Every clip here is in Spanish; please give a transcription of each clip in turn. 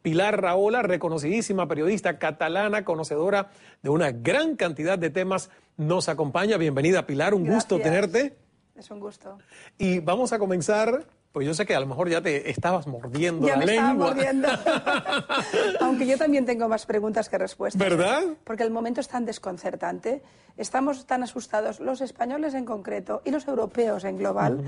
Pilar Rahola, reconocidísima periodista catalana, conocedora de una gran cantidad de temas, nos acompaña. Bienvenida, Pilar, un gusto tenerte. Es un gusto. Y vamos a comenzar, pues yo sé que a lo mejor ya te estabas mordiendo la lengua. Ya me estaba mordiendo. Aunque yo también tengo más preguntas que respuestas. ¿Verdad? Porque el momento es tan desconcertante, estamos tan asustados, los españoles en concreto y los europeos en global,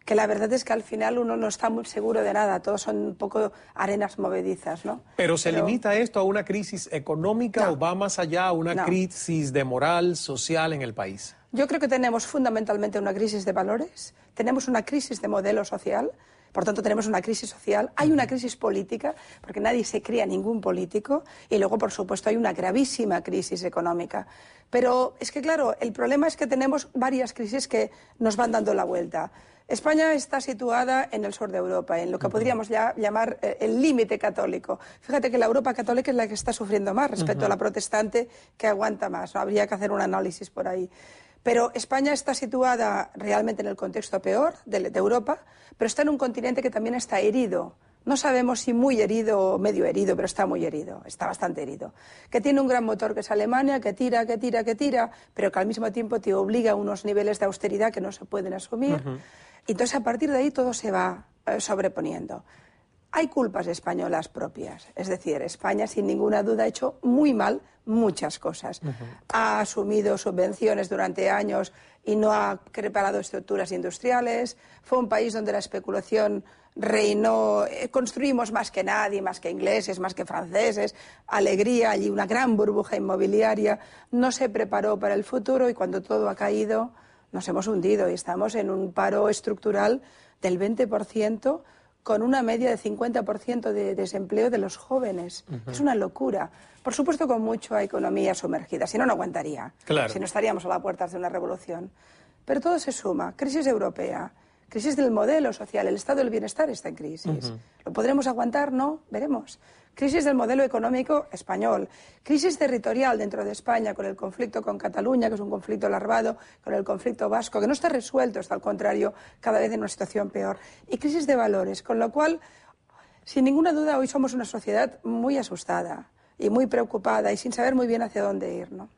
que la verdad es que al final uno no está muy seguro de nada, todos son un poco arenas movedizas, ¿no? ¿Pero se limita esto a una crisis económica o va más allá a una crisis de moral social en el país? Yo creo que tenemos fundamentalmente una crisis de valores, tenemos una crisis de modelo social, por tanto tenemos una crisis social, hay una crisis política, porque nadie se cría ningún político, y luego, por supuesto, hay una gravísima crisis económica. Pero es que, claro, el problema es que tenemos varias crisis que nos van dando la vuelta. España está situada en el sur de Europa, en lo que podríamos llamar el límite católico. Fíjate que la Europa católica es la que está sufriendo más respecto a la protestante, que aguanta más, ¿no? Habría que hacer un análisis por ahí. Pero España está situada realmente en el contexto peor de Europa, pero está en un continente que también está herido. No sabemos si muy herido o medio herido, pero está muy herido, está bastante herido. Que tiene un gran motor que es Alemania, que tira, pero que al mismo tiempo te obliga a unos niveles de austeridad que no se pueden asumir. Y entonces a partir de ahí todo se va sobreponiendo. Hay culpas españolas propias, es decir, España sin ninguna duda ha hecho muy mal muchas cosas. Ha asumido subvenciones durante años y no ha preparado estructuras industriales, fue un país donde la especulación reinó, construimos más que nadie, más que ingleses, más que franceses, alegría, allí una gran burbuja inmobiliaria, no se preparó para el futuro y cuando todo ha caído nos hemos hundido y estamos en un paro estructural del 20%, con una media de 50% de desempleo de los jóvenes. Es una locura. Por supuesto, con mucha economía sumergida, si no, no aguantaría. Claro. Si no, estaríamos a las puertas de una revolución. Pero todo se suma. Crisis europea, crisis del modelo social, el estado del bienestar está en crisis. ¿Lo podremos aguantar? No, veremos. Crisis del modelo económico español, crisis territorial dentro de España con el conflicto con Cataluña, que es un conflicto larvado, con el conflicto vasco, que no está resuelto, está al contrario, cada vez en una situación peor, y crisis de valores, con lo cual, sin ninguna duda, hoy somos una sociedad muy asustada y muy preocupada y sin saber muy bien hacia dónde ir, ¿no?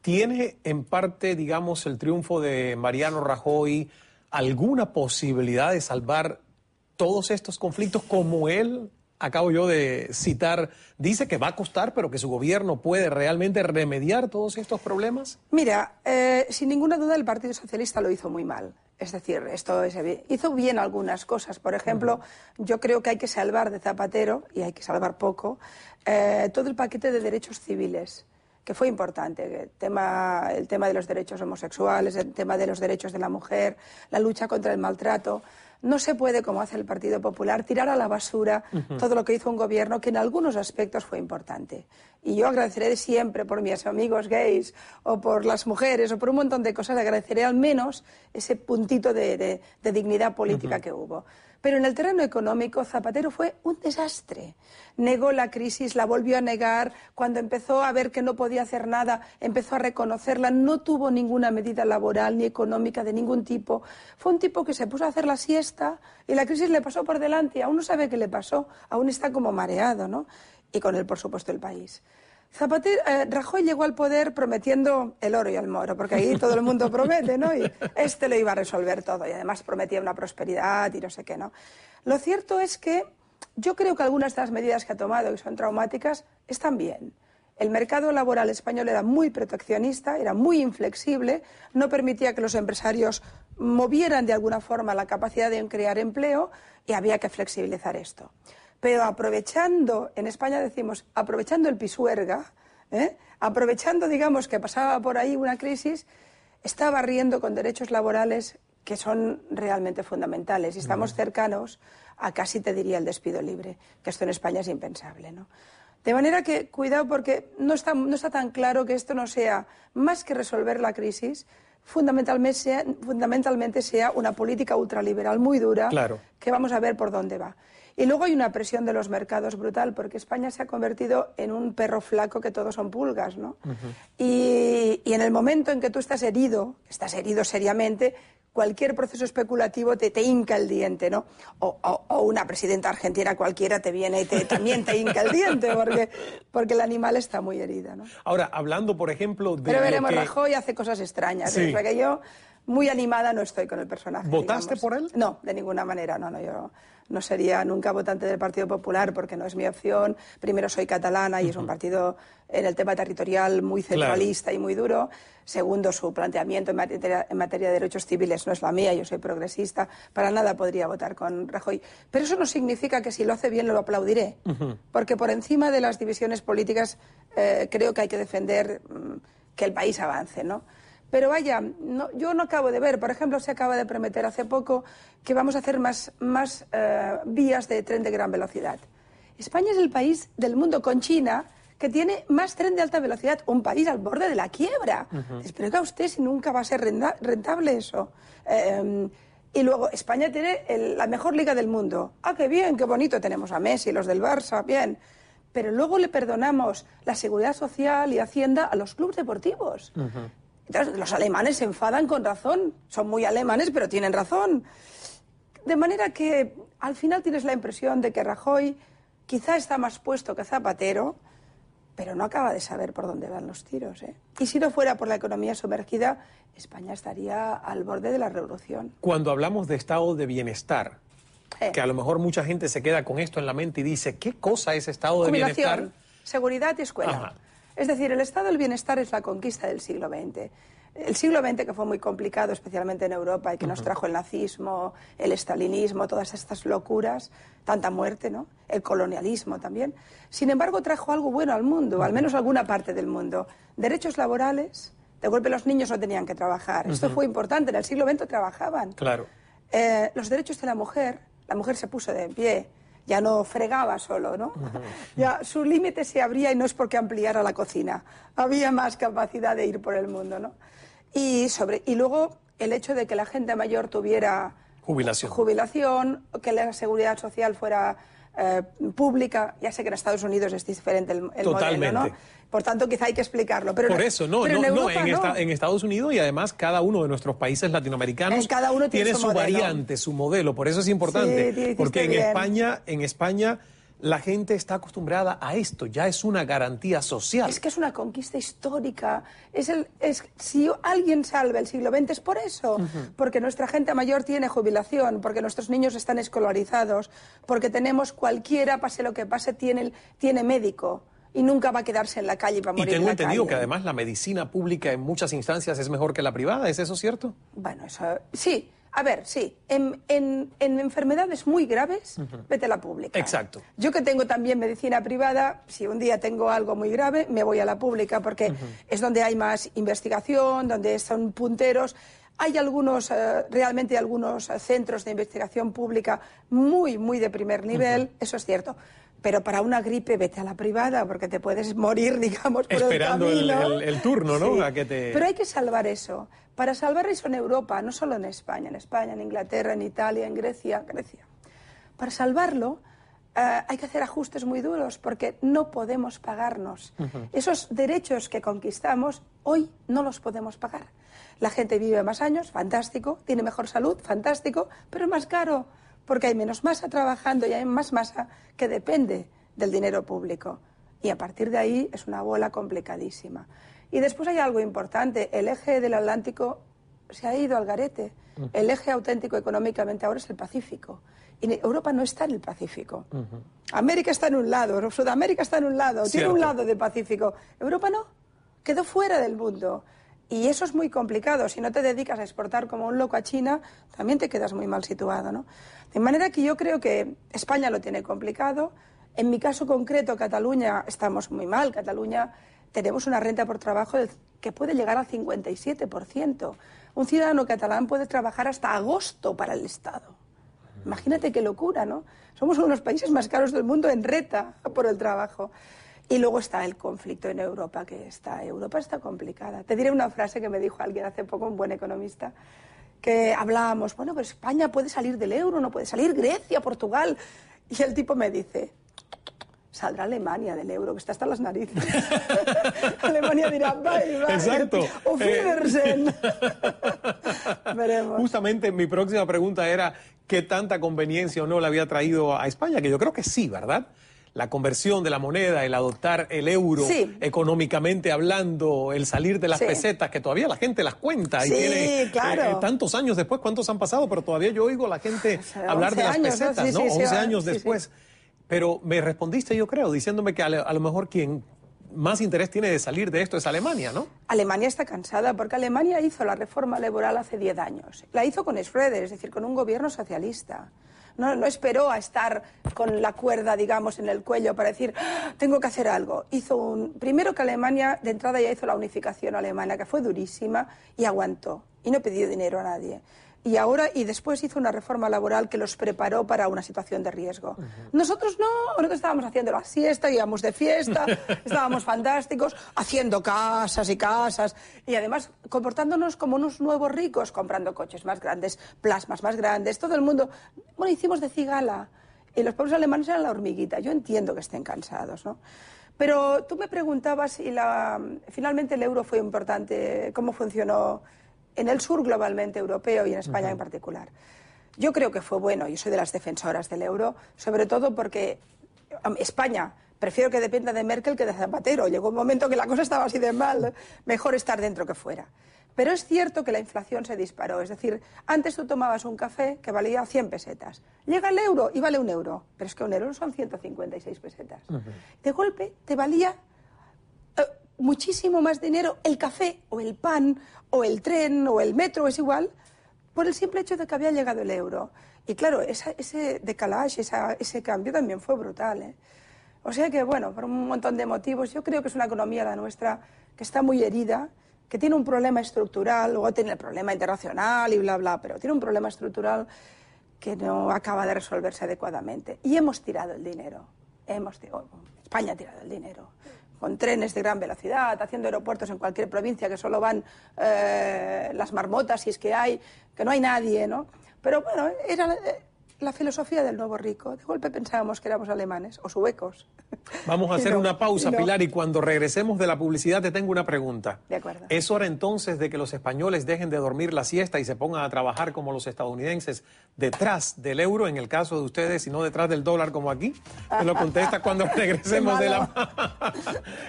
¿Tiene en parte, digamos, el triunfo de Mariano Rajoy alguna posibilidad de salvar todos estos conflictos como él? Acabo yo de citar, dice que va a costar, pero que su gobierno puede realmente remediar todos estos problemas. Mira, sin ninguna duda el Partido Socialista lo hizo muy mal. Es decir, hizo bien algunas cosas. Por ejemplo, yo creo que hay que salvar de Zapatero, y hay que salvar poco, todo el paquete de derechos civiles, que fue importante. El tema de los derechos homosexuales, el tema de los derechos de la mujer, la lucha contra el maltrato. No se puede, como hace el Partido Popular, tirar a la basura todo lo que hizo un gobierno que en algunos aspectos fue importante. Y yo agradeceré siempre por mis amigos gays o por las mujeres o por un montón de cosas, agradeceré al menos ese puntito de dignidad política que hubo. Pero en el terreno económico, Zapatero fue un desastre. Negó la crisis, la volvió a negar. Cuando empezó a ver que no podía hacer nada, empezó a reconocerla. No tuvo ninguna medida laboral ni económica de ningún tipo. Fue un tipo que se puso a hacer la siesta y la crisis le pasó por delante. Aún no sabe qué le pasó, aún está como mareado, ¿no? Y con él, por supuesto, el país. Rajoy llegó al poder prometiendo el oro y el moro, porque ahí todo el mundo promete, ¿no? Y lo iba a resolver todo, y además prometía una prosperidad y no sé qué, ¿no? Lo cierto es que yo creo que algunas de las medidas que ha tomado, que son traumáticas, están bien. El mercado laboral español era muy proteccionista, era muy inflexible, no permitía que los empresarios movieran de alguna forma la capacidad de crear empleo y había que flexibilizar esto. Pero aprovechando, en España decimos, aprovechando el pisuerga, aprovechando, digamos, que pasaba por ahí una crisis, está barriendo con derechos laborales que son realmente fundamentales. Y estamos cercanos a casi, te diría, el despido libre, que esto en España es impensable, ¿no? De manera que, cuidado, porque no está tan claro que esto no sea más que resolver la crisis, fundamentalmente sea una política ultraliberal muy dura, claro, que vamos a ver por dónde va. Y luego hay una presión de los mercados brutal, porque España se ha convertido en un perro flaco que todos son pulgas, ¿no? Y en el momento en que tú estás herido seriamente, cualquier proceso especulativo te hinca el diente, ¿no? O una presidenta argentina cualquiera te viene y también te hinca el diente, porque el animal está muy herido, ¿no? Ahora, hablando, por ejemplo, de Pero veremos, lo que... Rajoy hace cosas extrañas, Sí. porque yo muy animada no estoy con el personaje. ¿Votaste digamos. por él? No, de ninguna manera, no, yo no sería nunca votante del Partido Popular porque no es mi opción. Primero, soy catalana y es un partido en el tema territorial muy centralista y muy duro. Segundo, su planteamiento en materia de derechos civiles no es la mía, yo soy progresista. Para nada podría votar con Rajoy. Pero eso no significa que si lo hace bien lo aplaudiré. Porque por encima de las divisiones políticas creo que hay que defender que el país avance, ¿no? Pero vaya, yo no acabo de ver, por ejemplo, se acaba de prometer hace poco que vamos a hacer más vías de tren de gran velocidad. España es el país del mundo con China que tiene más tren de alta velocidad, un país al borde de la quiebra. Pero oiga usted si nunca va a ser rentable eso. Y luego, España tiene la mejor liga del mundo. Ah, qué bien, qué bonito, tenemos a Messi, los del Barça, bien. Pero luego le perdonamos la seguridad social y Hacienda a los clubes deportivos. Entonces, los alemanes se enfadan con razón. Son muy alemanes, pero tienen razón. De manera que al final tienes la impresión de que Rajoy quizá está más puesto que Zapatero, pero no acaba de saber por dónde van los tiros, ¿eh? Y si no fuera por la economía sumergida, España estaría al borde de la revolución. Cuando hablamos de estado de bienestar, que a lo mejor mucha gente se queda con esto en la mente y dice, ¿qué cosa es estado de bienestar? Jubilación, seguridad y escuela. Ajá. Es decir, el estado del bienestar es la conquista del siglo XX. El siglo XX, que fue muy complicado, especialmente en Europa, y que nos trajo el nazismo, el estalinismo, todas estas locuras, tanta muerte, ¿no? El colonialismo también. Sin embargo, trajo algo bueno al mundo, al menos alguna parte del mundo. Derechos laborales. De golpe los niños no tenían que trabajar. Esto fue importante. En el siglo XX trabajaban. Claro. Los derechos de la mujer se puso de pie. Ya no fregaba solo, ¿no? Ya su límite se abría y no es porque ampliara la cocina. Había más capacidad de ir por el mundo, ¿no? Y luego el hecho de que la gente mayor tuviera jubilación, que la seguridad social fuera pública. Ya sé que en Estados Unidos es diferente el modelo, ¿no? Por tanto, quizá hay que explicarlo. Pero por eso, en Estados Unidos y además cada uno de nuestros países latinoamericanos cada uno tiene su variante, su modelo. Por eso es importante, sí, porque en España la gente está acostumbrada a esto, ya es una garantía social. Es que es una conquista histórica. Si alguien salva el siglo XX es por eso, porque nuestra gente mayor tiene jubilación, porque nuestros niños están escolarizados, porque tenemos cualquiera, pase lo que pase, tiene médico. Y nunca va a quedarse en la calle para morir en la calle. Y tengo entendido que además la medicina pública en muchas instancias es mejor que la privada, ¿es eso cierto? Bueno, eso sí. A ver, sí. En enfermedades muy graves, vete a la pública. Exacto. Yo que tengo también medicina privada, si un día tengo algo muy grave, me voy a la pública porque es donde hay más investigación, donde son punteros. Hay realmente algunos centros de investigación pública muy, muy de primer nivel, eso es cierto. Pero para una gripe vete a la privada porque te puedes morir, digamos, por esperando el camino. el turno, ¿no? Sí. A que te... Pero hay que salvar eso. Para salvar eso en Europa, no solo en España, en Inglaterra, en Italia, en Grecia. Para salvarlo hay que hacer ajustes muy duros porque no podemos pagarnos. Esos derechos que conquistamos hoy no los podemos pagar. La gente vive más años, fantástico, tiene mejor salud, fantástico, pero es más caro. Porque hay menos masa trabajando y hay más masa que depende del dinero público. Y a partir de ahí es una bola complicadísima. Y después hay algo importante. El eje del Atlántico se ha ido al garete. El eje auténtico económicamente ahora es el Pacífico. Y Europa no está en el Pacífico. América está en un lado, Sudamérica está en un lado, tiene un lado del Pacífico. Europa no, quedó fuera del mundo. Y eso es muy complicado. Si no te dedicas a exportar como un loco a China, también te quedas muy mal situado, ¿no? De manera que yo creo que España lo tiene complicado. En mi caso concreto, Cataluña, estamos muy mal. Cataluña tenemos una renta por trabajo que puede llegar al 57%. Un ciudadano catalán puede trabajar hasta agosto para el Estado. Imagínate qué locura, ¿no? Somos uno de los países más caros del mundo en renta por el trabajo. Y luego está el conflicto en Europa, Europa está complicada. Te diré una frase que me dijo alguien hace poco, un buen economista, que hablábamos, bueno, pues España puede salir del euro, no puede salir, Grecia, Portugal. Y el tipo me dice, saldrá Alemania del euro, que está hasta las narices. Alemania dirá, bye, bye. Exacto. O Wiedersehen. Veremos. Justamente mi próxima pregunta era qué tanta conveniencia o no le había traído a España, que yo creo que sí, ¿verdad? La conversión de la moneda, el adoptar el euro, sí, económicamente hablando, el salir de las sí, pesetas, que todavía la gente las cuenta y sí, tiene claro, tantos años después, ¿cuántos han pasado? Pero todavía yo oigo a la gente hablar de las años, pesetas, ¿no? Sí, sí, 11 años después. Sí. Pero me respondiste, yo creo, diciéndome que a lo mejor quien más interés tiene de salir de esto es Alemania, ¿no? Alemania está cansada porque Alemania hizo la reforma laboral hace 10 años. La hizo con Schröder, es decir, con un gobierno socialista. No esperó a estar con la cuerda, digamos, en el cuello para decir, ¡ah, tengo que hacer algo! Primero que Alemania, de entrada, ya hizo la unificación alemana, que fue durísima, y aguantó. Y no pidió dinero a nadie. Y después hizo una reforma laboral que los preparó para una situación de riesgo. Nosotros no, nosotros estábamos haciendo la siesta, íbamos de fiesta, estábamos fantásticos, haciendo casas y casas, y además comportándonos como unos nuevos ricos, comprando coches más grandes, plasmas más grandes, todo el mundo. Bueno, hicimos de cigala, y los pueblos alemanes eran la hormiguita. Yo entiendo que estén cansados, ¿no? Pero tú me preguntabas si finalmente el euro fue importante, cómo funcionó en el sur globalmente europeo y en España en particular. Yo creo que fue bueno, yo soy de las defensoras del euro, sobre todo porque España, prefiero que dependa de Merkel que de Zapatero. Llegó un momento que la cosa estaba así de mal, mejor estar dentro que fuera. Pero es cierto que la inflación se disparó, es decir, antes tú tomabas un café que valía 100 pesetas, llega el euro y vale 1 euro, pero es que 1 euro son 156 pesetas. De golpe te valía muchísimo más dinero el café o el pan o el tren o el metro, es igual, por el simple hecho de que había llegado el euro. Y claro, ese decalage, ese cambio también fue brutal, ¿eh? O sea que, bueno, por un montón de motivos, yo creo que es una economía, la nuestra, que está muy herida, que tiene un problema estructural, luego tiene el problema internacional y bla, bla, pero tiene un problema estructural que no acaba de resolverse adecuadamente. Y hemos tirado el dinero. España ha tirado el dinero. Con trenes de gran velocidad, haciendo aeropuertos en cualquier provincia que solo van las marmotas, si es que hay, que no hay nadie, ¿no? Pero bueno, era la filosofía del nuevo rico. De golpe pensábamos que éramos alemanes o suecos. Vamos a hacer una pausa, no. Pilar, y cuando regresemos de la publicidad te tengo una pregunta. De acuerdo. ¿Es hora entonces de que los españoles dejen de dormir la siesta y se pongan a trabajar como los estadounidenses detrás del euro, en el caso de ustedes, y no detrás del dólar como aquí? Me lo contesta cuando regresemos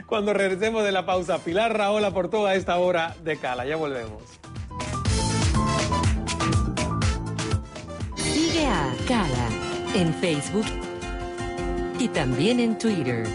cuando regresemos de la pausa. Pilar Rahola por toda esta hora de Cala. Ya volvemos. Sigue a Cala en Facebook y también en Twitter.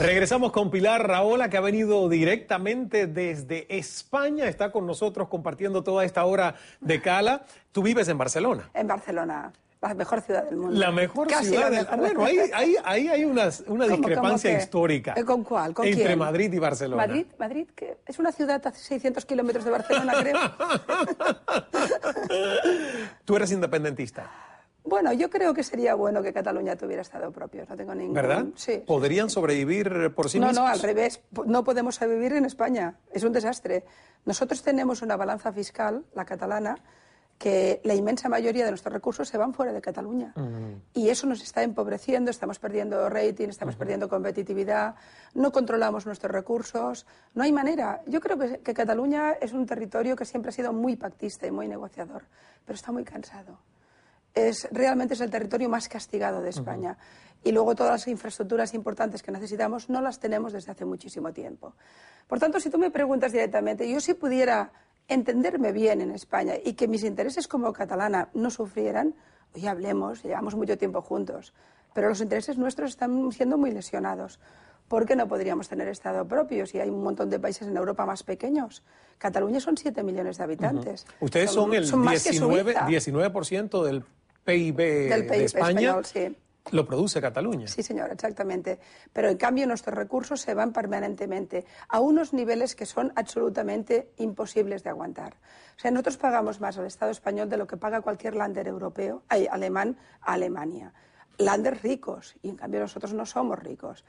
Regresamos con Pilar Rahola, que ha venido directamente desde España. Está con nosotros compartiendo toda esta hora de Cala. Tú vives en Barcelona. En Barcelona, la mejor ciudad del mundo. La mejor Casi ciudad la del mejor. mundo. Bueno, ahí hay una discrepancia qué? histórica. ¿Con cuál? ¿Con entre quién? Madrid y Barcelona. Madrid, que es una ciudad a 600 kilómetros de Barcelona, creo. Tú eres independentista, Bueno, yo creo que sería bueno que Cataluña tuviera Estado propio. No tengo ningún... ¿verdad? Sí. ¿Podrían sobrevivir por sí No, mismos? no, al revés. No podemos sobrevivir en España. Es un desastre. Nosotros tenemos una balanza fiscal, la catalana, que la inmensa mayoría de nuestros recursos se van fuera de Cataluña. Y eso nos está empobreciendo, estamos perdiendo rating, estamos perdiendo competitividad, no controlamos nuestros recursos, no hay manera. Yo creo que Cataluña es un territorio que siempre ha sido muy pactista y muy negociador, pero está muy cansado. Realmente es el territorio más castigado de España. Y luego todas las infraestructuras importantes que necesitamos no las tenemos desde hace muchísimo tiempo. Por tanto, si tú me preguntas directamente, yo si pudiera entenderme bien en España y que mis intereses como catalana no sufrieran, oye, hablemos, llevamos mucho tiempo juntos, pero los intereses nuestros están siendo muy lesionados. ¿Por qué no podríamos tener Estado propio si hay un montón de países en Europa más pequeños? Cataluña son 7 millones de habitantes. Ustedes son el más que Suiza. 19% del PIB Del PIB de España. español, sí. Lo produce Cataluña. Sí, señor, exactamente. Pero en cambio nuestros recursos se van permanentemente a unos niveles que son absolutamente imposibles de aguantar. O sea, nosotros pagamos más al Estado español de lo que paga cualquier lander europeo, alemán, a Alemania. Landers ricos, y en cambio nosotros no somos ricos.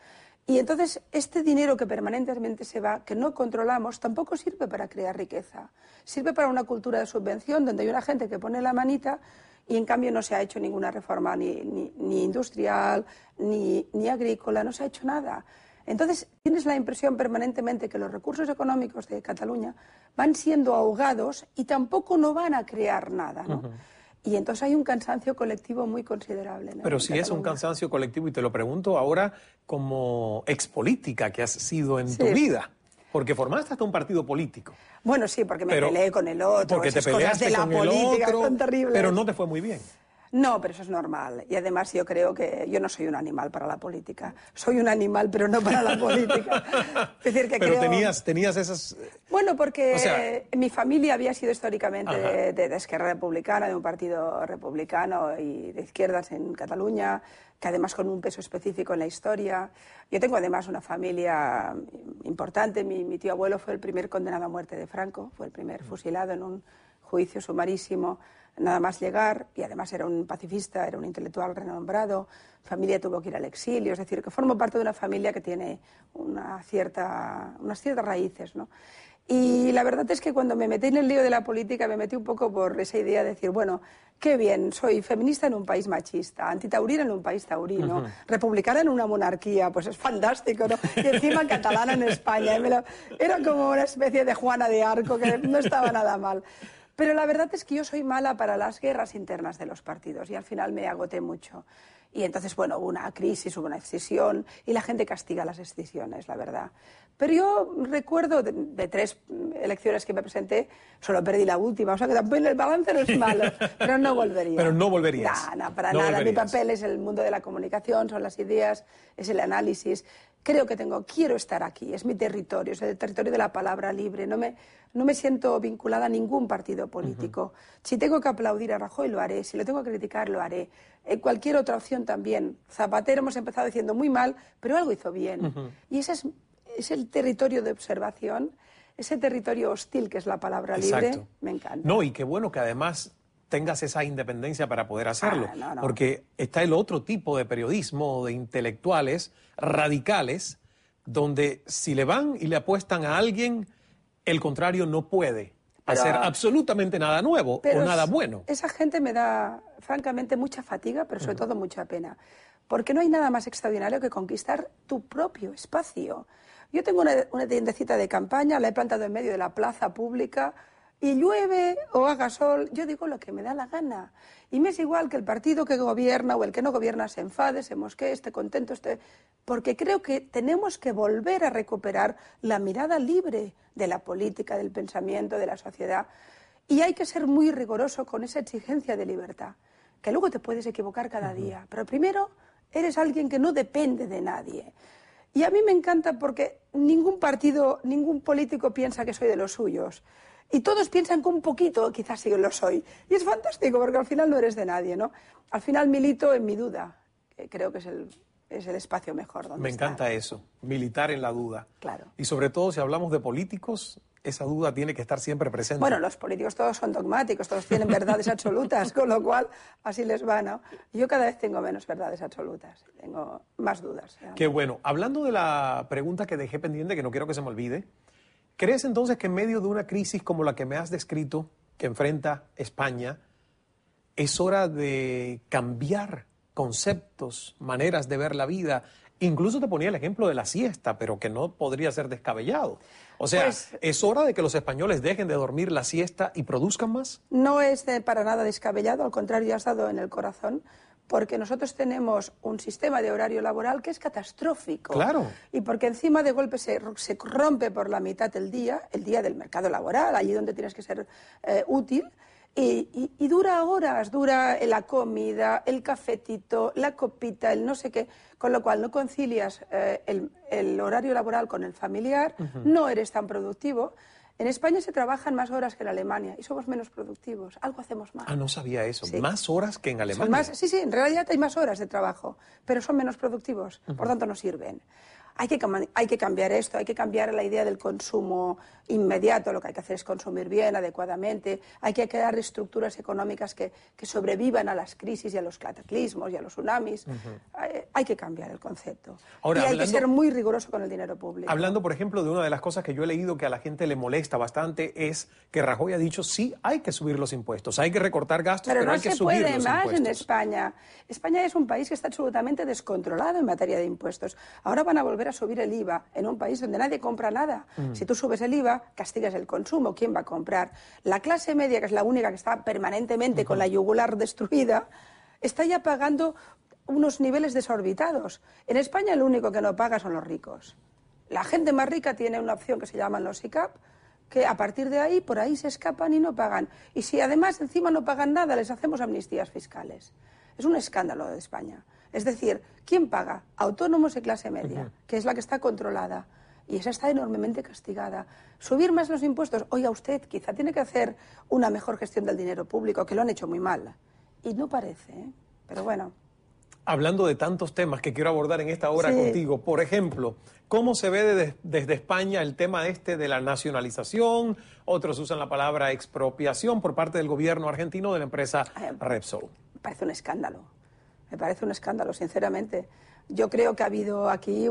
Y entonces este dinero que permanentemente se va, que no controlamos, tampoco sirve para crear riqueza. Sirve para una cultura de subvención donde hay una gente que pone la manita y en cambio no se ha hecho ninguna reforma ni industrial, ni agrícola, no se ha hecho nada. Entonces tienes la impresión permanentemente que los recursos económicos de Cataluña van siendo ahogados y tampoco no van a crear nada, ¿no? Y entonces hay un cansancio colectivo muy considerable. Pero si es un cansancio colectivo, y te lo pregunto ahora como expolítica que has sido en tu vida, porque formaste hasta un partido político. Bueno, sí, porque me peleé con el otro, porque esas te peleaste cosas de la con política el otro, son terribles. pero no te fue muy bien. No, pero eso es normal. Y además yo creo que yo no soy un animal para la política. Soy un animal, pero no para la política. Es decir, que pero creo... tenías esas... Bueno, porque o sea... mi familia había sido históricamente de Esquerra Republicana, de un partido republicano y de izquierdas en Cataluña, que además con un peso específico en la historia. Yo tengo además una familia importante. Mi tío abuelo fue el primer condenado a muerte de Franco, fue el primer fusilado en un juicio sumarísimo nada más llegar, y además era un pacifista, era un intelectual renombrado. Mi familia tuvo que ir al exilio, es decir, que formo parte de una familia que tiene unas ciertas raíces, ¿no? Y la verdad es que cuando me metí en el lío de la política me metí un poco por esa idea de decir, bueno, qué bien, soy feminista en un país machista, antitaurina en un país taurino, republicana en una monarquía, pues es fantástico, ¿no? Y encima catalana en España. Era como una especie de Juana de Arco, que no estaba nada mal. Pero la verdad es que yo soy mala para las guerras internas de los partidos y al final me agoté mucho. Y entonces, bueno, hubo una crisis, hubo una escisión y la gente castiga las escisiones, la verdad. Pero yo recuerdo de 3 elecciones que me presenté, solo perdí la última, o sea que tampoco el balance no es malo, pero no volvería. Pero no volverías. No, para nada. Mi papel es el mundo de la comunicación, son las ideas, es el análisis. Creo que quiero estar aquí, es mi territorio, es el territorio de la palabra libre. No me siento vinculada a ningún partido político. Si tengo que aplaudir a Rajoy, lo haré. Si lo tengo que criticar, lo haré. En cualquier otra opción también. Zapatero hemos empezado diciendo muy mal, pero algo hizo bien. Y ese es el territorio de observación, ese territorio hostil que es la palabra libre. Me encanta. No, y qué bueno que además tengas esa independencia para poder hacerlo. Porque está el otro tipo de periodismo, de intelectuales radicales, donde si le van y le apuestan a alguien, el contrario no puede hacer absolutamente nada nuevo o nada bueno. Esa gente me da, francamente, mucha fatiga, pero sobre todo mucha pena. Porque no hay nada más extraordinario que conquistar tu propio espacio. Yo tengo una tiendecita de campaña, la he plantado en medio de la plaza pública, y llueve o haga sol, yo digo lo que me da la gana. Y me es igual que el partido que gobierna o el que no gobierna se enfade, se mosquee, esté contento, porque creo que tenemos que volver a recuperar la mirada libre de la política, del pensamiento, de la sociedad. Y hay que ser muy riguroso con esa exigencia de libertad, que luego te puedes equivocar cada día. Pero primero, eres alguien que no depende de nadie. Y a mí me encanta porque ningún partido, ningún político piensa que soy de los suyos. Y todos piensan que un poquito quizás sí lo soy. Y es fantástico porque al final no eres de nadie, ¿no? Al final milito en mi duda, que creo que es el espacio mejor donde Me estar. encanta eso, militar en la duda. Claro. Y sobre todo si hablamos de políticos, esa duda tiene que estar siempre presente. Bueno, los políticos todos son dogmáticos, todos tienen verdades absolutas, con lo cual así les va, ¿no? Yo cada vez tengo menos verdades absolutas, tengo más dudas. Qué bueno. Hablando de la pregunta que dejé pendiente, que no quiero que se me olvide, ¿crees entonces que en medio de una crisis como la que me has descrito, que enfrenta España, es hora de cambiar conceptos, maneras de ver la vida? Incluso te ponía el ejemplo de la siesta, pero que no podría ser descabellado. O sea, Pues, ¿es hora de que los españoles dejen de dormir la siesta y produzcan más? No es para nada descabellado, al contrario, has dado en el corazón, porque nosotros tenemos un sistema de horario laboral que es catastrófico. Claro. Y porque encima de golpe se rompe por la mitad el día del mercado laboral, allí donde tienes que ser útil, y dura horas, dura la comida, el cafetito, la copita, el no sé qué, con lo cual no concilias el horario laboral con el familiar, no eres tan productivo. En España se trabajan más horas que en Alemania y somos menos productivos, algo hacemos mal. Ah, no sabía eso. Sí. Más horas que en Alemania. Sí, en realidad hay más horas de trabajo, pero son menos productivos, por tanto no sirven. Hay que cambiar esto, hay que cambiar la idea del consumo inmediato, lo que hay que hacer es consumir bien, adecuadamente, hay que crear estructuras económicas que sobrevivan a las crisis y a los cataclismos y a los tsunamis. Hay que cambiar el concepto. Ahora, y hay que ser muy riguroso con el dinero público. Hablando, por ejemplo, de una de las cosas que yo he leído que a la gente le molesta bastante es que Rajoy ha dicho sí, hay que subir los impuestos, hay que recortar gastos, pero no hay que se subir puede los más impuestos. en España. España es un país que está absolutamente descontrolado en materia de impuestos. Ahora van a volver a subir el IVA en un país donde nadie compra nada. Si tú subes el IVA, castigas el consumo. ¿Quién va a comprar? La clase media, que es la única que está permanentemente con la yugular destruida, está ya pagando unos niveles desorbitados. En España el único que no paga son los ricos. La gente más rica tiene una opción que se llaman los ICAP, que a partir de ahí, por ahí se escapan y no pagan. Y si además encima no pagan nada, les hacemos amnistías fiscales. Es un escándalo de España. Es decir, ¿quién paga? Autónomos y clase media, que es la que está controlada. Y esa está enormemente castigada. Subir más los impuestos. Oiga, usted quizá tiene que hacer una mejor gestión del dinero público, que lo han hecho muy mal. Y no parece, ¿eh? Pero bueno. Hablando de tantos temas que quiero abordar en esta hora Sí. contigo, por ejemplo, ¿cómo se ve desde España el tema de la nacionalización? Otros usan la palabra expropiación por parte del gobierno argentino de la empresa Repsol. Me parece un escándalo. Me parece un escándalo, sinceramente. Yo creo que ha habido aquí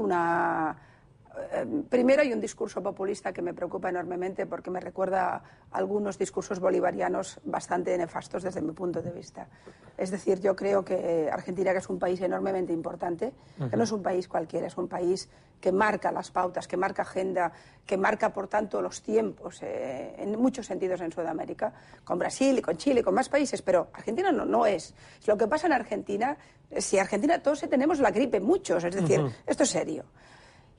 primero hay un discurso populista que me preocupa enormemente porque me recuerda a algunos discursos bolivarianos bastante nefastos desde mi punto de vista. Es decir, yo creo que Argentina, que es un país enormemente importante, que no es un país cualquiera, es un país que marca las pautas, que marca agenda, que marca, por tanto, los tiempos en muchos sentidos en Sudamérica, con Brasil y con Chile y con más países, pero Argentina no es. Lo que pasa en Argentina, si Argentina todos tenemos la gripe, muchos, es decir, esto es serio.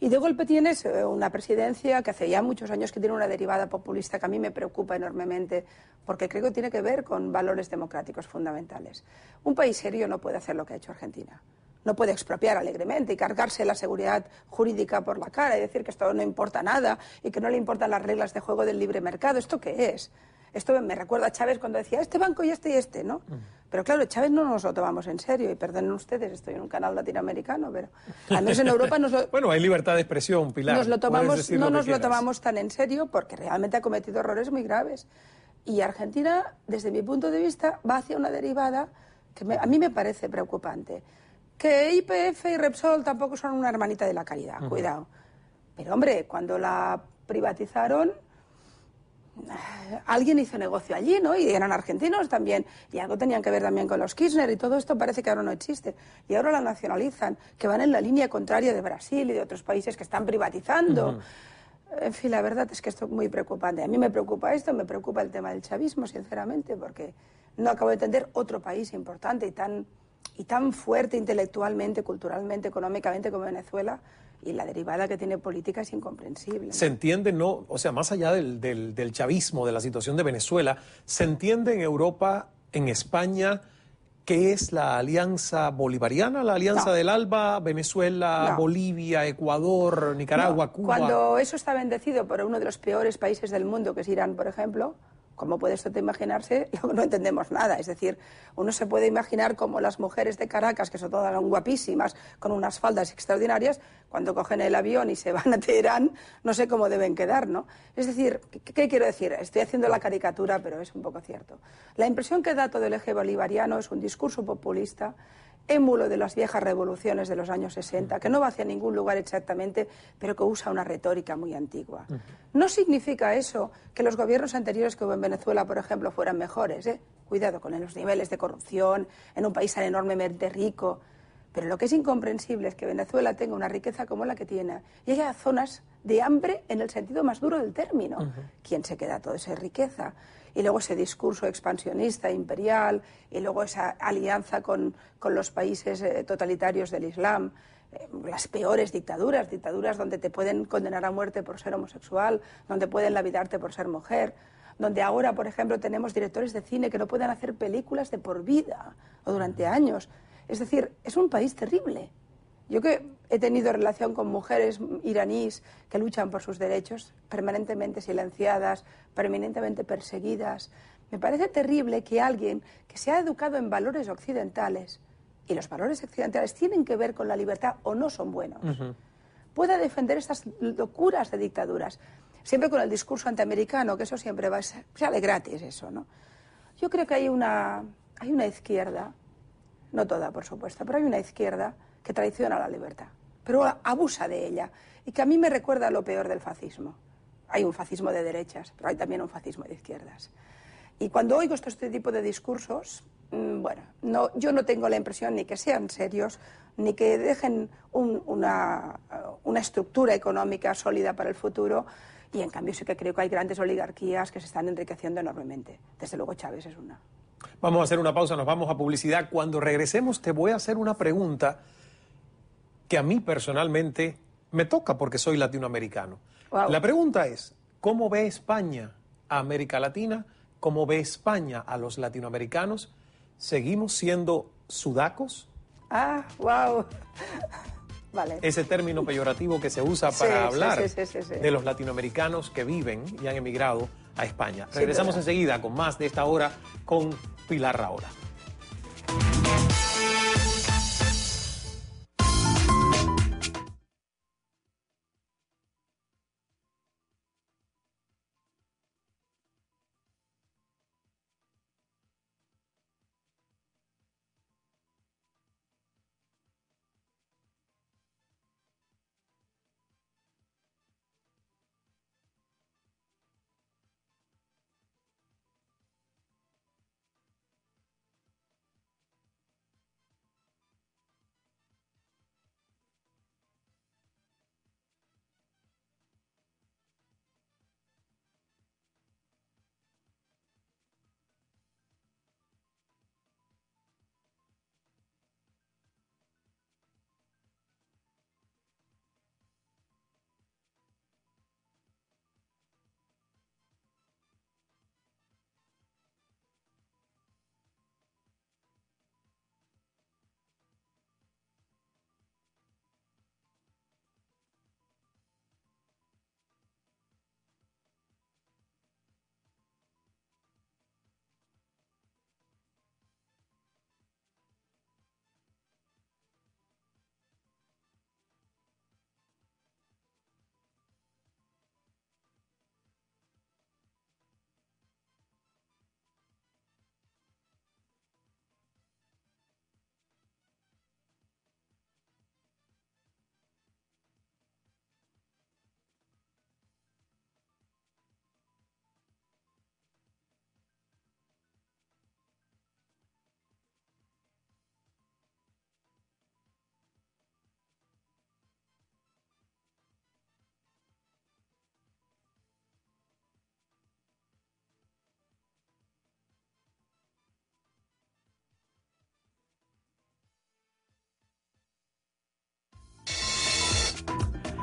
Y de golpe tienes una presidencia que hace ya muchos años que tiene una derivada populista que a mí me preocupa enormemente porque creo que tiene que ver con valores democráticos fundamentales. Un país serio no puede hacer lo que ha hecho Argentina. No puede expropiar alegremente y cargarse la seguridad jurídica por la cara y decir que esto no importa nada y que no le importan las reglas de juego del libre mercado. ¿Esto qué es? Esto me recuerda a Chávez cuando decía este banco y este, ¿no? Pero claro, Chávez no nos lo tomamos en serio y perdonen ustedes, estoy en un canal latinoamericano, pero al menos en Europa Bueno, hay libertad de expresión, Pilar. no nos lo quieras. tomamos tan en serio porque realmente ha cometido errores muy graves. Y Argentina, desde mi punto de vista, va hacia una derivada que a mí me parece preocupante. Que YPF y Repsol tampoco son una hermanita de la caridad, cuidado. Pero hombre, cuando la privatizaron, alguien hizo negocio allí, ¿no? Y eran argentinos también, y algo tenían que ver también con los Kirchner, y todo esto parece que ahora no existe. Y ahora la nacionalizan, que van en la línea contraria de Brasil y de otros países que están privatizando. En fin, la verdad es que esto es muy preocupante. A mí me preocupa esto, me preocupa el tema del chavismo, sinceramente, porque no acabo de entender otro país importante y tan fuerte intelectualmente, culturalmente, económicamente como Venezuela, y la derivada que tiene política es incomprensible, ¿no? Se entiende, no, o sea, más allá del chavismo, de la situación de Venezuela, se entiende en Europa, en España, ¿Qué es la Alianza Bolivariana, la Alianza No. del ALBA, Venezuela, No. Bolivia, Ecuador, Nicaragua, No, Cuba? cuando eso está bendecido por uno de los peores países del mundo, que es Irán, por ejemplo, como puede esto imaginarse, no entendemos nada. Es decir, uno se puede imaginar como las mujeres de Caracas, que son todas guapísimas, con unas faldas extraordinarias, cuando cogen el avión y se van a Teherán, no sé cómo deben quedar, ¿no? Es decir, ¿qué quiero decir? Estoy haciendo la caricatura, pero es un poco cierto. La impresión que da todo el eje bolivariano es un discurso populista, émulo de las viejas revoluciones de los años 60, que no va hacia ningún lugar exactamente, pero que usa una retórica muy antigua. No significa eso que los gobiernos anteriores que hubo en Venezuela, por ejemplo, fueran mejores, ¿eh? Cuidado con los niveles de corrupción en un país tan enormemente rico. Pero lo que es incomprensible es que Venezuela tenga una riqueza como la que tiene y haya zonas de hambre en el sentido más duro del término. ¿Quién se queda toda esa riqueza? Y luego ese discurso expansionista, imperial, y luego esa alianza con los países totalitarios del Islam, las peores dictaduras, dictaduras donde te pueden condenar a muerte por ser homosexual, donde pueden lapidarte por ser mujer, donde ahora, por ejemplo, tenemos directores de cine que no pueden hacer películas de por vida o durante años. Es decir, es un país terrible. Yo que he tenido relación con mujeres iraníes que luchan por sus derechos, permanentemente silenciadas, permanentemente perseguidas, me parece terrible que alguien que se ha educado en valores occidentales, y los valores occidentales tienen que ver con la libertad o no son buenos, pueda defender estas locuras de dictaduras, siempre con el discurso antiamericano, que eso siempre sale gratis eso, ¿no? Yo creo que hay una izquierda, no toda, por supuesto, pero hay una izquierda que traiciona la libertad, pero abusa de ella, y que a mí me recuerda a lo peor del fascismo. Hay un fascismo de derechas, pero hay también un fascismo de izquierdas. Y cuando oigo este tipo de discursos, bueno, yo no tengo la impresión ni que sean serios, ni que dejen una estructura económica sólida para el futuro, y en cambio sí que creo que hay grandes oligarquías que se están enriqueciendo enormemente. Desde luego Chávez es una. Vamos a hacer una pausa, nos vamos a publicidad. Cuando regresemos te voy a hacer una pregunta que a mí personalmente me toca porque soy latinoamericano. Wow. La pregunta es, ¿cómo ve España a América Latina? ¿Cómo ve España a los latinoamericanos? ¿Seguimos siendo sudacos? Ah, wow. Vale. Ese término peyorativo que se usa para hablar sí. de los latinoamericanos que viven y han emigrado a España. Sí, Regresamos verdad. enseguida con más de esta hora con Pilar Rahola.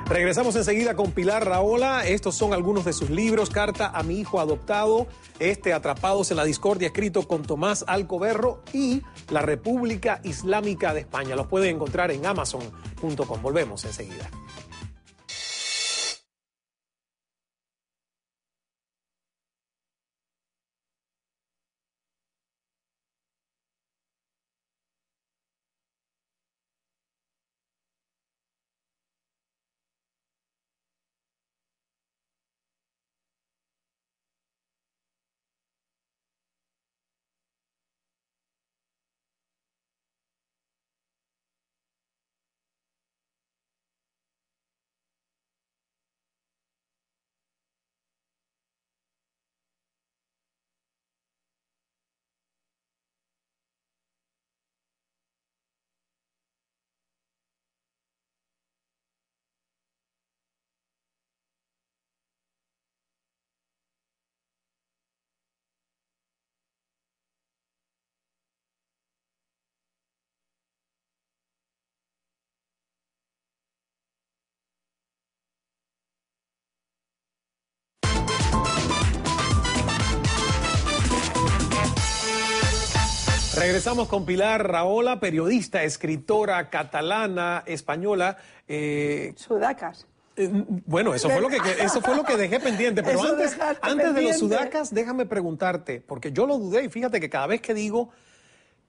Regresamos enseguida con Pilar Rahola. Estos son algunos de sus libros. Carta a mi hijo adoptado, Atrapados en la discordia, escrito con Tomás Alcoberro, y La República Islámica de España. Los pueden encontrar en Amazon.com. Volvemos enseguida. Regresamos con Pilar Rahola, periodista, escritora catalana, española. Sudacas. Bueno, eso fue lo que dejé pendiente. Pero antes de los sudacas, déjame preguntarte, porque yo lo dudé y fíjate que cada vez que digo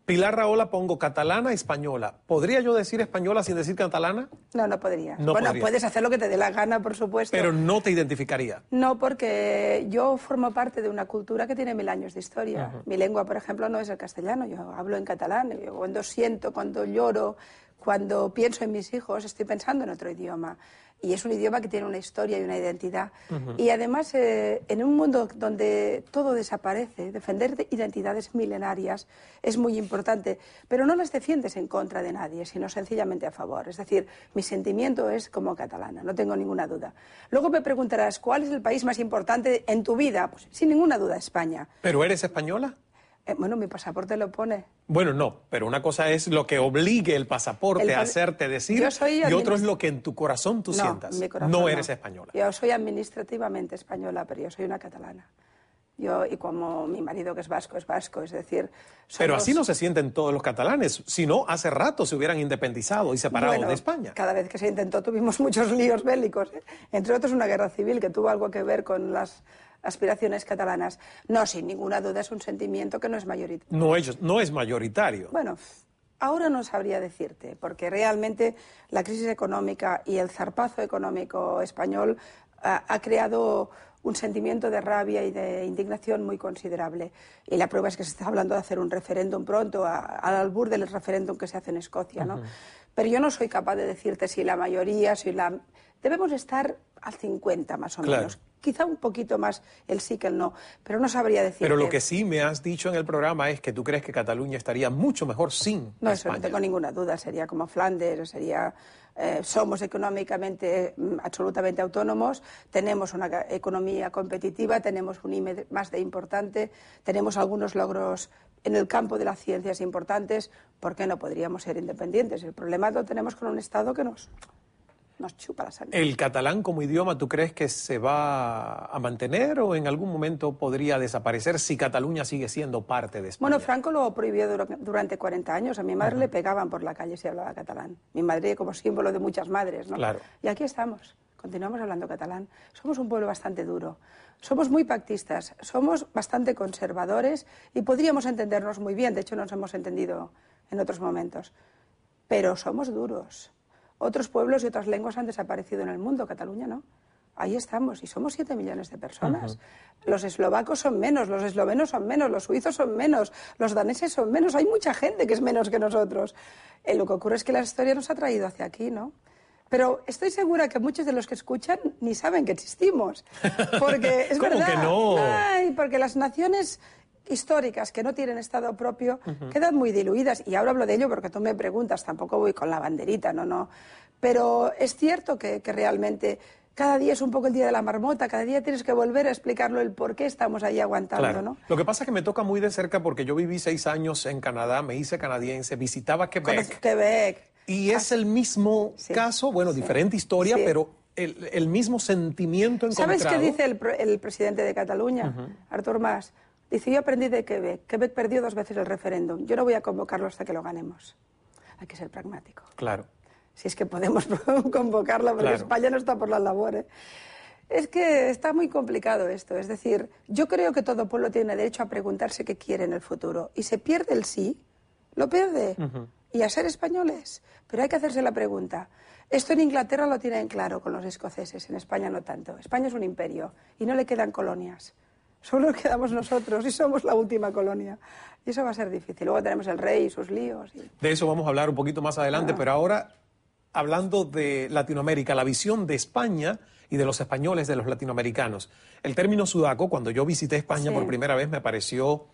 Pilar Rahola pongo catalana, española. ¿Podría yo decir española sin decir catalana? No, no podrías. No bueno, podría. Puedes hacer lo que te dé la gana, por supuesto. Pero no te identificaría. No, porque yo formo parte de una cultura que tiene 1000 años de historia. Mi lengua, por ejemplo, no es el castellano. Yo hablo en catalán. Yo cuando siento, cuando lloro, cuando pienso en mis hijos, estoy pensando en otro idioma. Y es un idioma que tiene una historia y una identidad. Y además, en un mundo donde todo desaparece, defender identidades milenarias es muy importante, pero no las defiendes en contra de nadie, sino sencillamente a favor. Es decir, mi sentimiento es como catalana, no tengo ninguna duda. Luego me preguntarás, ¿cuál es el país más importante en tu vida? Pues sin ninguna duda, España. ¿Pero eres española? Bueno, mi pasaporte lo pone. Bueno, no, pero una cosa es lo que obligue el pasaporte a hacerte decir y otro es lo que en tu corazón tú sientas. En mi corazón no eres española. Yo soy administrativamente española, pero yo soy una catalana. Y como mi marido que es vasco, es decir... Pero así no se sienten todos los catalanes, si no, hace rato se hubieran independizado y separado de España. Cada vez que se intentó tuvimos muchos líos bélicos, entre otros una guerra civil que tuvo algo que ver con las aspiraciones catalanas. No, sin ninguna duda es un sentimiento que no es mayoritario. No es mayoritario. Bueno, ahora no sabría decirte, porque realmente la crisis económica y el zarpazo económico español ha creado un sentimiento de rabia y de indignación muy considerable. Y la prueba es que se está hablando de hacer un referéndum pronto, al albur del referéndum que se hace en Escocia, ¿no? Pero yo no soy capaz de decirte si la mayoría, Debemos estar al 50 más o menos. Quizá un poquito más el sí que el no, pero no sabría decirte. Pero lo que sí me has dicho en el programa es que tú crees que Cataluña estaría mucho mejor sin No, España. eso no tengo ninguna duda. Sería como Flandes, somos económicamente absolutamente autónomos, tenemos una economía competitiva, tenemos un IME más de importante, tenemos algunos logros en el campo de las ciencias importantes. ¿Por qué no podríamos ser independientes? El problema lo tenemos con un Estado que nos chupa la sangre. ¿El catalán como idioma tú crees que se va a mantener o en algún momento podría desaparecer si Cataluña sigue siendo parte de España? Bueno, Franco lo prohibió durante 40 años. A mi madre le pegaban por la calle si hablaba catalán. Mi madre como símbolo de muchas madres, ¿no? Claro. Y aquí estamos, continuamos hablando catalán. Somos un pueblo bastante duro. Somos muy pactistas, somos bastante conservadores y podríamos entendernos muy bien. De hecho, nos hemos entendido en otros momentos. Pero somos duros. Otros pueblos y otras lenguas han desaparecido en el mundo, Cataluña no. Ahí estamos, y somos 7 millones de personas. Los eslovacos son menos, los eslovenos son menos, los suizos son menos, los daneses son menos. Hay mucha gente que es menos que nosotros. Lo que ocurre es que la historia nos ha traído hacia aquí, ¿no? Pero estoy segura que muchos de los que escuchan ni saben que existimos. Porque es ¿Cómo verdad. que no? Ay, porque las naciones históricas que no tienen Estado propio quedan muy diluidas. Y ahora hablo de ello porque tú me preguntas, tampoco voy con la banderita, no. Pero es cierto que realmente cada día es un poco el día de la marmota, cada día tienes que volver a explicarlo el por qué estamos ahí aguantando, claro. ¿no? Lo que pasa es que me toca muy de cerca porque yo viví 6 años en Canadá, me hice canadiense, visitaba Quebec. Quebec. Y es el mismo caso, bueno, diferente historia, pero el mismo sentimiento encontrado. ¿Sabes qué dice el presidente de Cataluña, Artur Mas? Dice, yo aprendí de Quebec. Quebec perdió 2 veces el referéndum. Yo no voy a convocarlo hasta que lo ganemos. Hay que ser pragmático. Claro. Si es que podemos convocarlo, porque Claro. España no está por la labor, ¿eh? Es que está muy complicado esto. Es decir, yo creo que todo pueblo tiene derecho a preguntarse qué quiere en el futuro. Y se pierde el sí, lo pierde. Y a ser españoles. Pero hay que hacerse la pregunta. Esto en Inglaterra lo tienen claro con los escoceses, en España no tanto. España es un imperio y no le quedan colonias. Solo quedamos nosotros y somos la última colonia. Y eso va a ser difícil. Luego tenemos el rey y sus líos. De eso vamos a hablar un poquito más adelante, pero ahora, hablando de Latinoamérica, la visión de España y de los españoles, de los latinoamericanos. El término sudaco, cuando yo visité España por primera vez, me pareció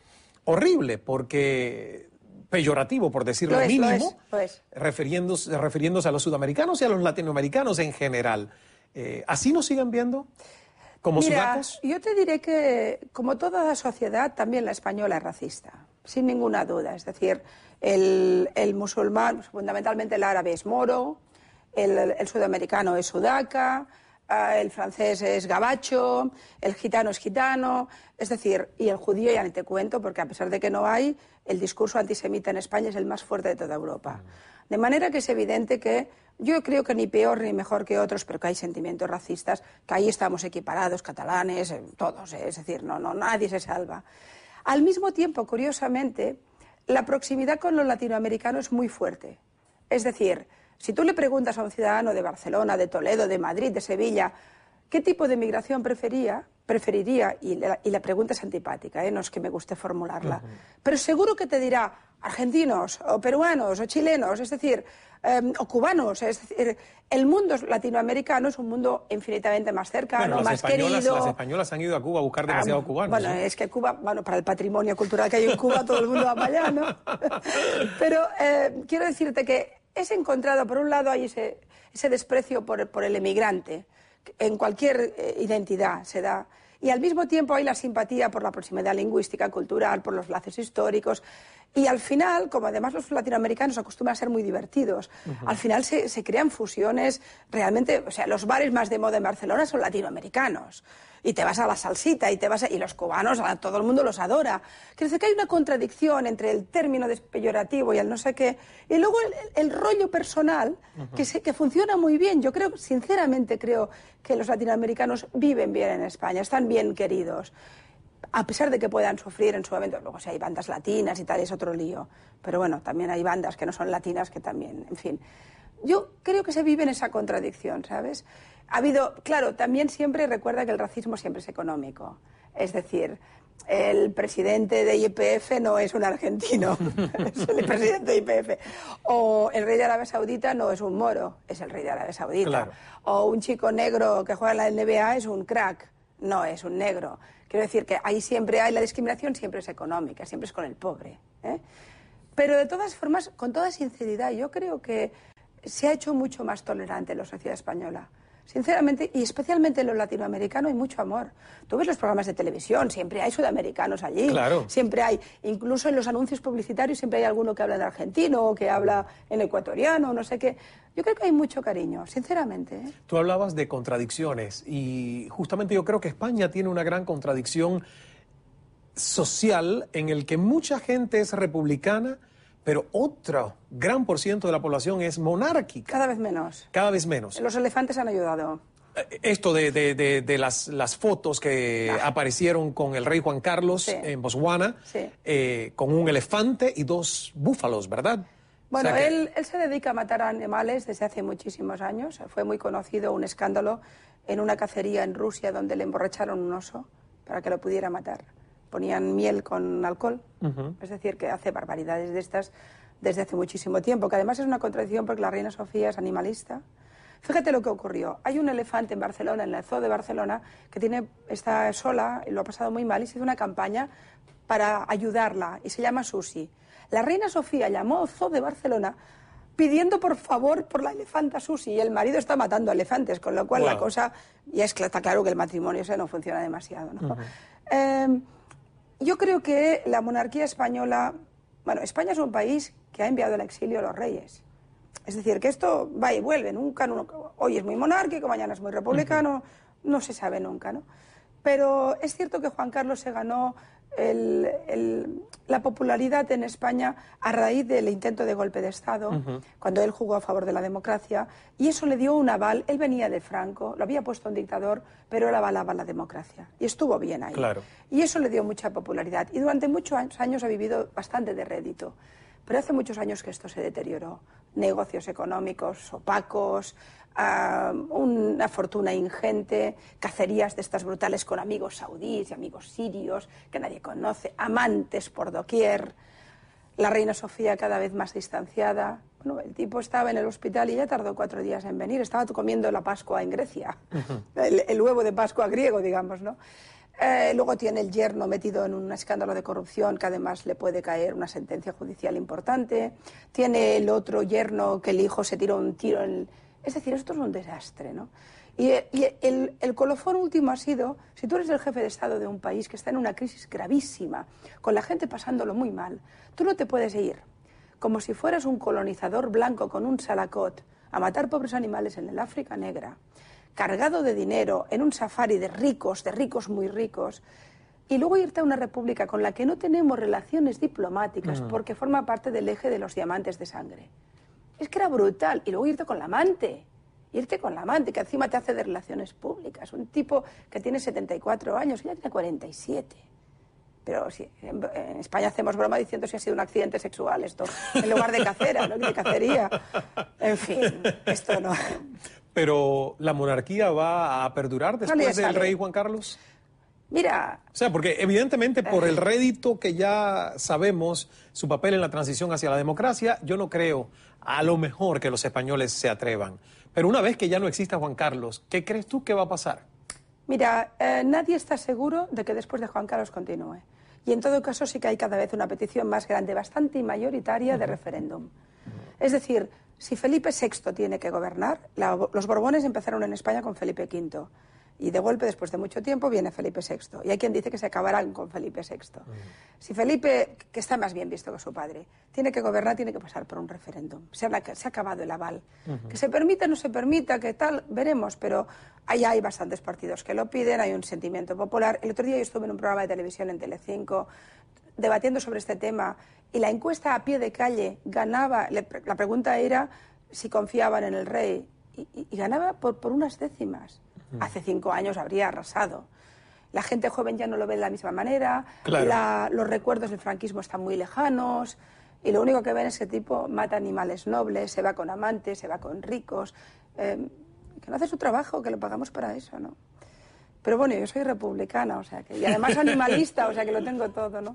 horrible, porque peyorativo, por decirlo mínimo, refiriéndose a los sudamericanos y a los latinoamericanos en general. ¿Así nos siguen viendo? ¿Como sudacos? Yo te diré que, como toda sociedad, también la española es racista, sin ninguna duda. Es decir, el musulmán, fundamentalmente el árabe, es moro, el sudamericano es sudaca, el francés es gabacho, el gitano es gitano, es decir, y el judío ya ni te cuento, porque a pesar de que no hay, el discurso antisemita en España es el más fuerte de toda Europa. De manera que es evidente que yo creo que ni peor ni mejor que otros, pero que hay sentimientos racistas, que ahí estamos equiparados, catalanes, todos, es decir, nadie se salva. Al mismo tiempo, curiosamente, la proximidad con los latinoamericanos es muy fuerte. Es decir, si tú le preguntas a un ciudadano de Barcelona, de Toledo, de Madrid, de Sevilla, ¿qué tipo de migración preferiría? Y la pregunta es antipática, no es que me guste formularla. Pero seguro que te dirá argentinos, o peruanos, o chilenos, es decir, o cubanos. Es decir, el mundo latinoamericano es un mundo infinitamente más cercano, más querido. Las españolas han ido a Cuba a buscar demasiado cubanos. Bueno, ¿no? Es que Cuba, para el patrimonio cultural que hay en Cuba, todo el mundo va para allá, ¿no? Pero quiero decirte que es encontrado, por un lado, hay ese desprecio por el emigrante, en cualquier identidad se da, y al mismo tiempo hay la simpatía por la proximidad lingüística, cultural, por los lazos históricos, y al final, como además los latinoamericanos acostumbran a ser muy divertidos, al final se crean fusiones realmente, o sea, los bares más de moda en Barcelona son latinoamericanos. Y te vas a la salsita y los cubanos, a todo el mundo los adora. Quiere decir que hay una contradicción entre el término peyorativo y el no sé qué, y luego el rollo personal que funciona muy bien. Yo sinceramente creo que los latinoamericanos viven bien en España, están bien queridos, a pesar de que puedan sufrir en su momento. Luego si hay bandas latinas y tal, es otro lío. Pero bueno, también hay bandas que no son latinas que también, en fin. Yo creo que se vive en esa contradicción, ¿sabes? Ha habido, claro, también siempre recuerda que el racismo siempre es económico. Es decir, el presidente de YPF no es un argentino, es el presidente de YPF. O el rey de Arabia Saudita no es un moro, es el rey de Arabia Saudita. Claro. O un chico negro que juega en la NBA es un crack, no es un negro. Quiero decir que ahí siempre hay, la discriminación siempre es económica, siempre es con el pobre, ¿eh? Pero de todas formas, con toda sinceridad, yo creo que se ha hecho mucho más tolerante la sociedad española. Sinceramente, y especialmente en los latinoamericanos, hay mucho amor. Tú ves los programas de televisión, siempre hay sudamericanos allí. Claro. Siempre hay, incluso en los anuncios publicitarios, siempre hay alguno que habla en argentino o que habla en ecuatoriano, no sé qué. Yo creo que hay mucho cariño, sinceramente, ¿eh? Tú hablabas de contradicciones y justamente yo creo que España tiene una gran contradicción social en el que mucha gente es republicana, pero otro gran por ciento de la población es monárquica. Cada vez menos. Cada vez menos. Los elefantes han ayudado. Esto de las fotos que aparecieron con el rey Juan Carlos en Botswana, con un elefante y 2 búfalos, ¿verdad? Bueno, O sea él se dedica a matar animales desde hace muchísimos años. Fue muy conocido un escándalo en una cacería en Rusia donde le emborracharon un oso para que lo pudiera matar. Ponían miel con alcohol, es decir, que hace barbaridades de estas desde hace muchísimo tiempo, que además es una contradicción porque la reina Sofía es animalista. Fíjate lo que ocurrió. Hay un elefante en Barcelona, en el zoo de Barcelona, que está sola y lo ha pasado muy mal y se hizo una campaña para ayudarla y se llama Susi. La reina Sofía llamó al zoo de Barcelona pidiendo por favor por la elefanta Susi y el marido está matando elefantes, con lo cual la cosa ya está claro que el matrimonio ese no funciona demasiado, ¿no? Yo creo que la monarquía española... Bueno, España es un país que ha enviado al exilio a los reyes. Es decir, que esto va y vuelve, nunca, hoy es muy monárquico, mañana es muy republicano, no se sabe nunca, ¿no? Pero es cierto que Juan Carlos se ganó la popularidad en España a raíz del intento de golpe de Estado, cuando él jugó a favor de la democracia, y eso le dio un aval. Él venía de Franco, lo había puesto un dictador, pero él avalaba la democracia, y estuvo bien ahí. Claro. Y eso le dio mucha popularidad, y durante muchos años ha vivido bastante de rédito. Pero hace muchos años que esto se deterioró. Negocios económicos opacos, una fortuna ingente, cacerías de estas brutales con amigos saudíes y amigos sirios que nadie conoce, amantes por doquier, la reina Sofía cada vez más distanciada. Bueno, el tipo estaba en el hospital y ya tardó 4 días en venir. Estaba comiendo la Pascua en Grecia, el huevo de Pascua griego, digamos, ¿no? Luego tiene el yerno metido en un escándalo de corrupción que además le puede caer una sentencia judicial importante. Tiene el otro yerno que el hijo se tiró un tiro en... Es decir, esto es un desastre, ¿no? Y el colofón último ha sido, si tú eres el jefe de Estado de un país que está en una crisis gravísima, con la gente pasándolo muy mal, tú no te puedes ir como si fueras un colonizador blanco con un salacot a matar pobres animales en el África negra, cargado de dinero, en un safari de ricos muy ricos, y luego irte a una república con la que no tenemos relaciones diplomáticas porque forma parte del eje de los diamantes de sangre. Es que era brutal. Y luego irte con la amante, que encima te hace de relaciones públicas. Un tipo que tiene 74 años, ella tiene 47. Pero sí, en España hacemos broma diciendo si ha sido un accidente sexual esto, en lugar de cacera, ¿no? De cacería. En fin, esto no... Pero ¿la monarquía va a perdurar después del rey Juan Carlos? Mira... O sea, porque evidentemente por el rédito que ya sabemos, su papel en la transición hacia la democracia, yo no creo a lo mejor que los españoles se atrevan. Pero una vez que ya no exista Juan Carlos, ¿qué crees tú que va a pasar? Mira, nadie está seguro de que después de Juan Carlos continúe. Y en todo caso sí que hay cada vez una petición más grande, bastante mayoritaria de referéndum. Es decir, si Felipe VI tiene que gobernar, los Borbones empezaron en España con Felipe V. Y de golpe, después de mucho tiempo, viene Felipe VI. Y hay quien dice que se acabarán con Felipe VI. Si Felipe, que está más bien visto que su padre, tiene que gobernar, tiene que pasar por un referéndum. Se ha acabado el aval. Que se permita, no se permita, que tal, veremos. Pero ahí hay bastantes partidos que lo piden, hay un sentimiento popular. El otro día yo estuve en un programa de televisión en Telecinco debatiendo sobre este tema. Y la encuesta a pie de calle ganaba, la pregunta era si confiaban en el rey. Y ganaba por unas décimas. Hace 5 años habría arrasado. La gente joven ya no lo ve de la misma manera, claro. Los recuerdos del franquismo están muy lejanos y lo único que ven es que tipo mata animales nobles, se va con amantes, se va con ricos, que no hace su trabajo, que lo pagamos para eso, ¿no? Pero bueno, yo soy republicana, o sea que, y además animalista, o sea que lo tengo todo, ¿no?